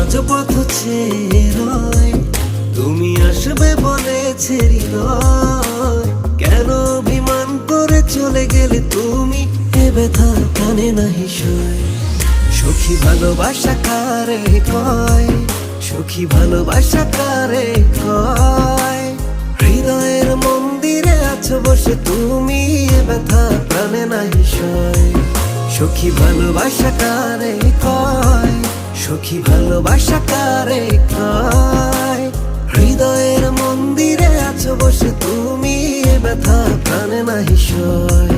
রাজপথ চেয়ে রয়, তুমি আসবে বলেছে হৃদয়। কেন অভিমান করে চলে গেলে তুমি, এ ব্যথা কানে নাহি সয়। সখী ভালোবাসা কারে কয়, সখী ভালোবাসা কারে কয়। হৃদয়ের মন্দিরে আছো বসে তুমি, এ ব্যথা প্রাণে নাহি সয়। সখী ভালোবাসা কারে কয়, সখী ভালোবাসা কারে কয়। হৃদয়ের মন্দিরে আছো বসে তুমি, এ ব্যথা প্রাণে নাহি সয়।